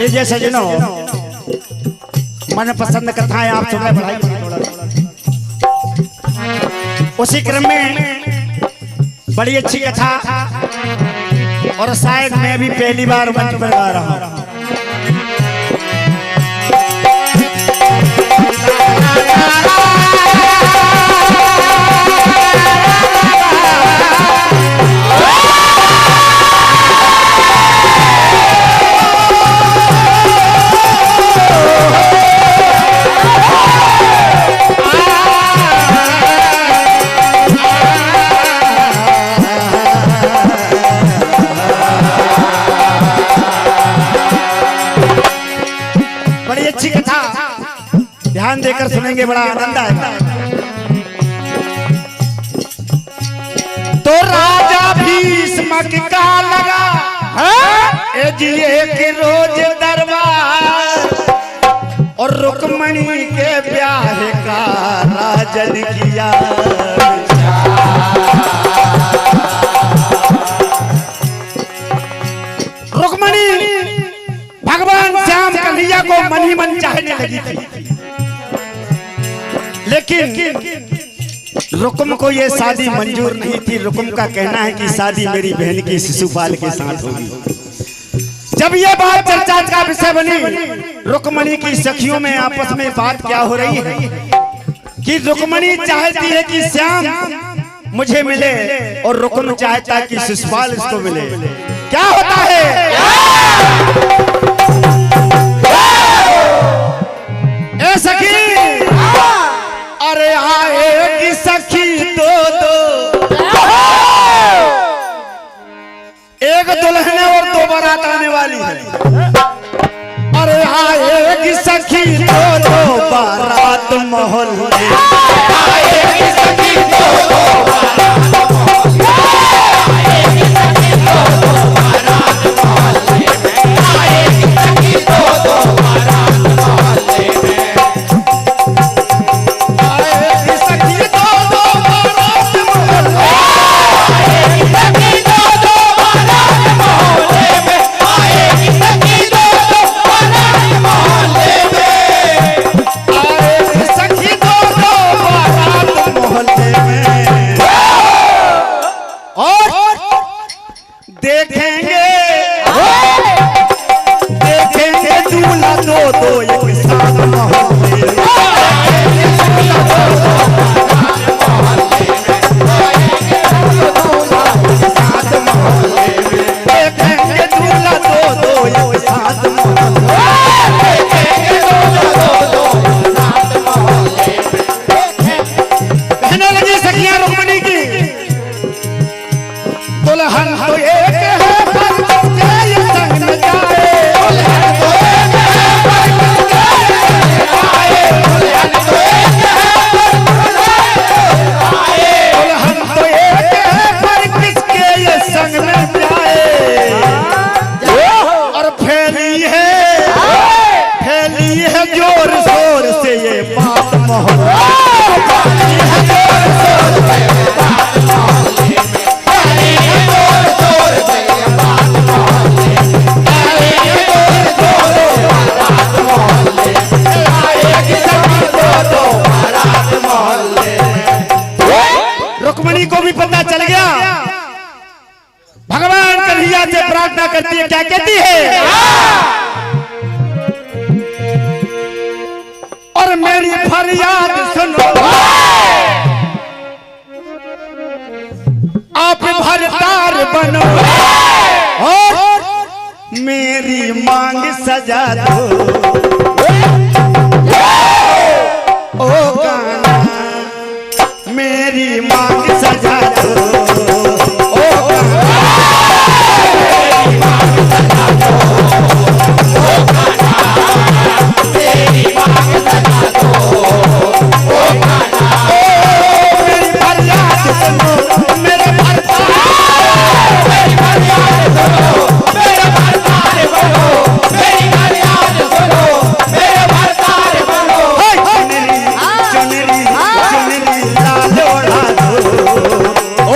लीजिए सजनों, मन पसंद कथाएं आप सुन रहे बढ़ाई थोड़ा। उसी क्रम में बड़ी अच्छी कथा, और शायद मैं भी पहली बार मंच पर गा रहा हूँ। ध्यान देकर सुनेंगे, बड़ा आनंद आएगा। तो राजा भीष्म का लगा एक रोज दरबार, और रुक्मणी के ब्याह का राजन किया। रुक्मणी भगवान श्याम कन्हैया को मन ही मन चाहने लगी थी, लेकिन रुक्म को यह शादी मंजूर नहीं थी। रुक्म का कहना है कि शादी मेरी बहन की शिशुपाल के साथ होगी। जब यह बात चर्चा का विषय बनी, रुक्मणी की सखियों में आपस में बात क्या हो रही है कि रुक्मणी चाहती है कि श्याम मुझे मिले, और रुक्म चाहता है कि शिशुपाल इसको मिले। क्या होता है? ए सखी, अरे आएगी सखी दो दो, एक दुल्हन और दो बारात आने वाली है। अरे आएगी सखी दो दो बारात मोहल्ले, आएगी सखी दो दो बारात मोहल्ले, आएगी सखी दो दो बारात मोहल्ले में, आएगी सखी दो दो बारात मोहल्ले में। रुक्मणी को भी पता चल गया। भगवान कन्हैया से प्रार्थना करती है, क्या कहती है? और मेरी फरियाद सुनो, आप भरतार बनो, और मेरी मांग सजा दो। ओ गाना मेरी मांग सजा दो, ओ गाना मेरी मांग सजा दो, ओ गाना मेरी मांग सजा दो, ओ गाना मेरी फरियाद सुनो, मेरे भरतार, मेरी फरियाद सुनो, मेरे भरतार बनो, मेरी फरियाद सुनो, मेरे भरतार बनो। चुनरी चुनरी चुनरी लाल ओढ़ा दो, ओ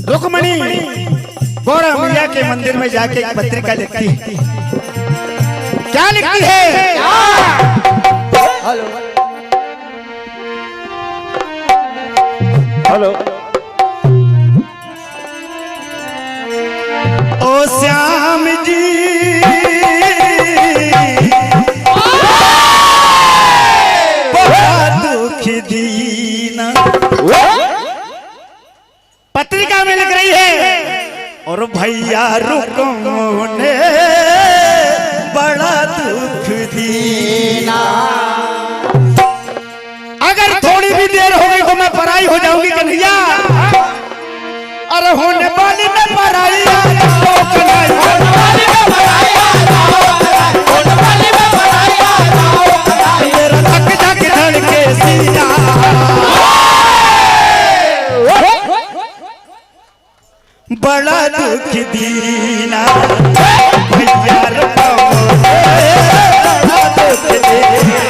रुक्मणी गौरा मैया के मंदिर में जाके एक पत्रिका लिखती है। क्या लिखती है? Hello hello. ओ श्याम जी बहुत दुख दीना, पत्रिका में लिख रही है। और भैया रुक्म ने बड़ा दुख दीना। अगर थोड़ी भी देर हो गई तो मैं पराई हो जाऊंगी कन्हैया। अरे होने वाली न पराई मेरा धक धक धड़के सीना। बड़ा दुख दीना भैया रुक्म ने बड़ा दुख दीना।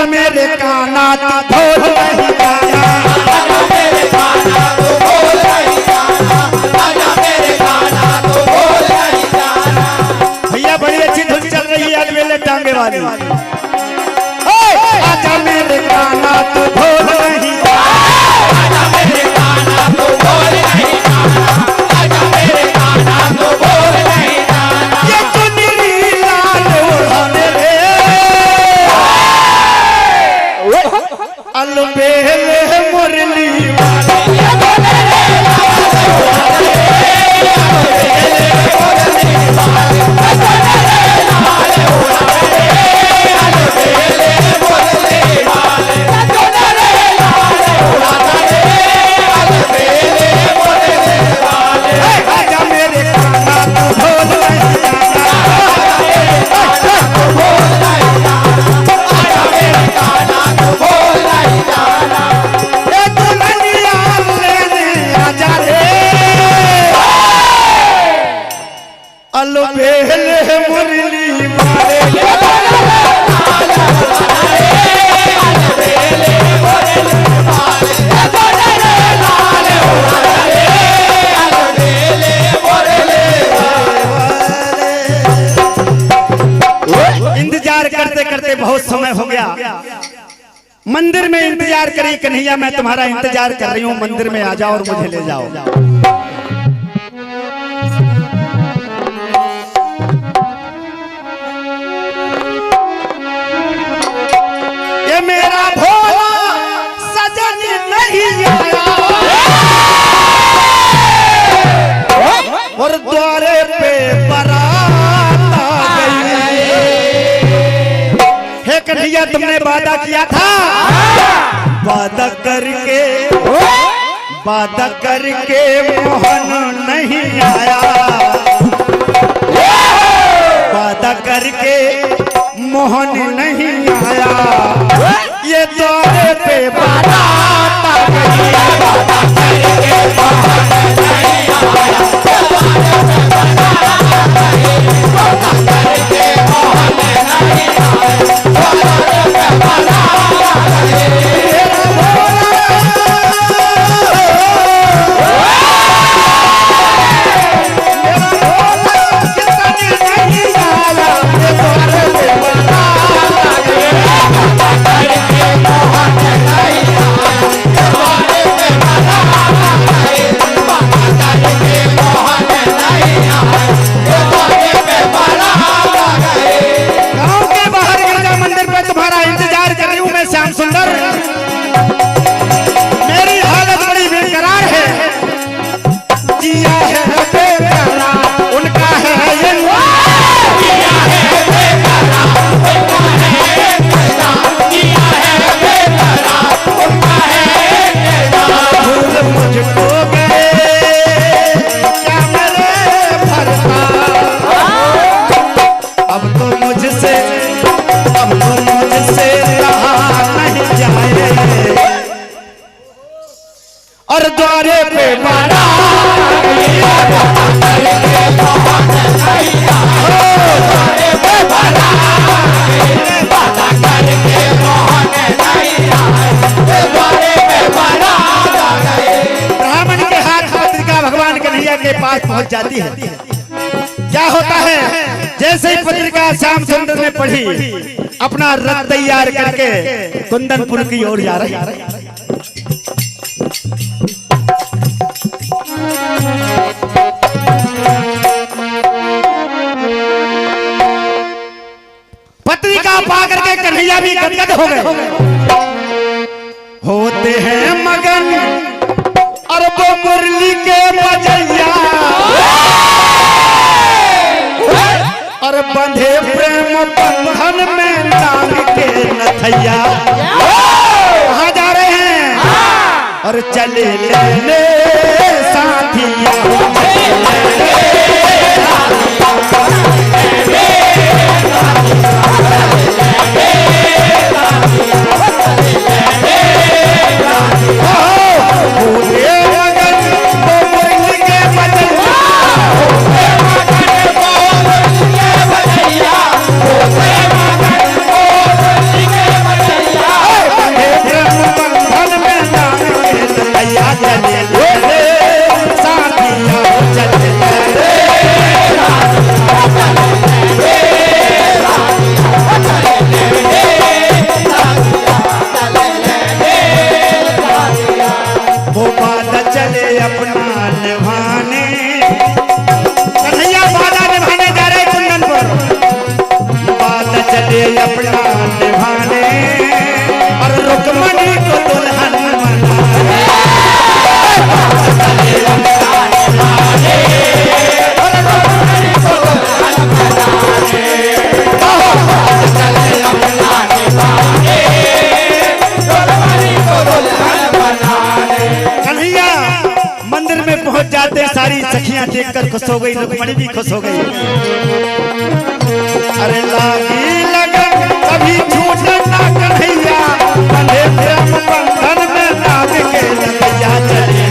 मेरे काना तो भूल नहीं जाना, आजा मेरे काना तो भूल नहीं जाना, आजा मेरे काना तो भूल नहीं जाना। भैया बड़ी अच्छी धुन चल रही है आज मेले टांगे वाली। आजा मेरे काना तो भूल नहीं जाना, आजा मेरे काना तो भूल नहीं जाना, आजा मेरे काना तो भूल नहीं जाना। ये चुनरी लाल ओढ़ने रे अलबेले मुरली बहुत समय हो गया। मंदिर में इंतजार करी कन्हैया, मैं तुम्हारा इंतजार कर रही हूँ। मंदिर में आ जाओ और मुझे ले जाओ। ये मेरा भोला सजन नहीं आया और द्वारे पे बारात आ गई। हे कन्हैया, तुमने वादा किया था, वादा करके मोहन नहीं आया, वादा करके मोहन नहीं आया, ये द्वारे पे बारात आ गई। और द्वारे पे ब्राह्मण के हाथ पत्रिका भगवान कन्हैया के पास पहुंच जाती है। क्या होता है, जैसे ही पत्रिका श्याम सुंदर ने पढ़ी, अपना रथ तैयार करके कुंदनपुर की ओर जा रहे हैं। पत्रिका पा करके कन्हैया भी गदगद हो गए। होते हैं मगन अरबों मुरली के बजैया, और बंधे प्रेम बंधन में टांग के नथैया। कहाँ जा रहे हैं? और चले लेने साथिया, सारी सखियां देखकर खुश हो गई, रुक्मणी भी खुश हो गई। अरे लागी लगन कभी झूठ ना कन्हैया, बंधे प्रेम बंधन में नाग के नैया। चले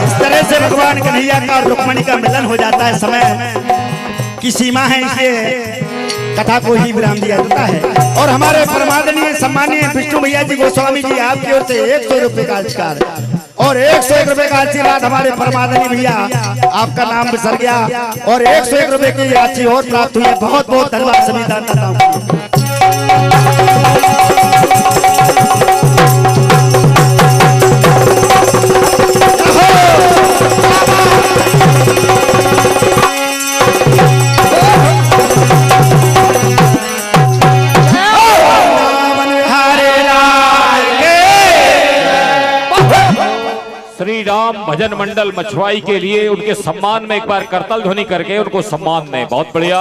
इस तरह से भगवान कन्हैया का रुक्मणी का मिलन हो जाता है। समय की सीमा है, इसलिए कथा को ही विराम दिया जाता है। और हमारे परमादरणीय सम्मानीय विष्णु भैया जी गोस्वामी जी आपकी ओर से 100 रुपए का आविष्कार और 101 रुपए का आशीर्वाद हमारे परमादरणीय भैया, आपका नाम बिसर गया, और 101 रुपए की राशि और प्राप्त हुई है। बहुत बहुत धन्यवाद सभी दानदाताओं को। श्री राम भजन मंडल मछुआई के लिए उनके सम्मान में एक बार करतल ध्वनि करके उनको सम्मान दें। बहुत बढ़िया।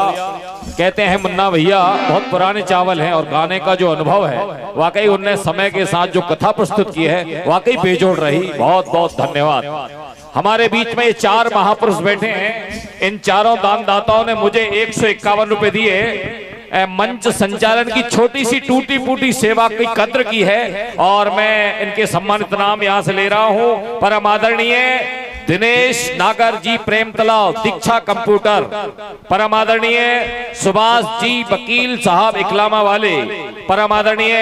कहते हैं मुन्ना भैया बहुत पुराने चावल हैं, और गाने का जो अनुभव है वाकई उनने समय के साथ जो कथा प्रस्तुत की है वाकई बेजोड़ रही। बहुत बहुत धन्यवाद। हमारे बीच में ये 4 महापुरुष बैठे हैं। इन चारों दानदाताओं ने मुझे 151 रुपए दिए। मंच संचालन की छोटी सी टूटी फूटी सेवा की कद्र की है और मैं इनके सम्मानित नाम यहां से ले रहा हूं। परम आदरणीय दिनेश नागर जी प्रेम तलाव दीक्षा कंप्यूटर, परम आदरणीय सुभाष जी वकील साहब इकलामा वाले, परम आदरणीय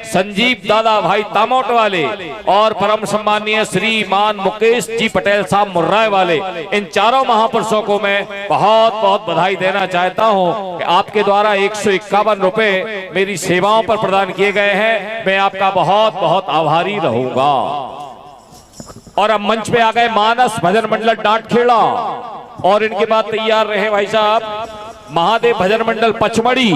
संजीव दादा भाई तामोट वाले और परम सम्मानीय श्रीमान मुकेश जी पटेल साहब मुर्राय वाले। इन चारों महापुरुषों को मैं बहुत बहुत बधाई देना चाहता हूं कि आपके द्वारा 151 रुपए मेरी सेवाओं पर प्रदान किए गए हैं। मैं आपका बहुत बहुत आभारी रहूंगा। और अब मंच पे आ गए मानस भजन मंडल डांटखेड़ा और इनके बाद तैयार रहे भाई साहब महादेव भजन मंडल पचमढ़ी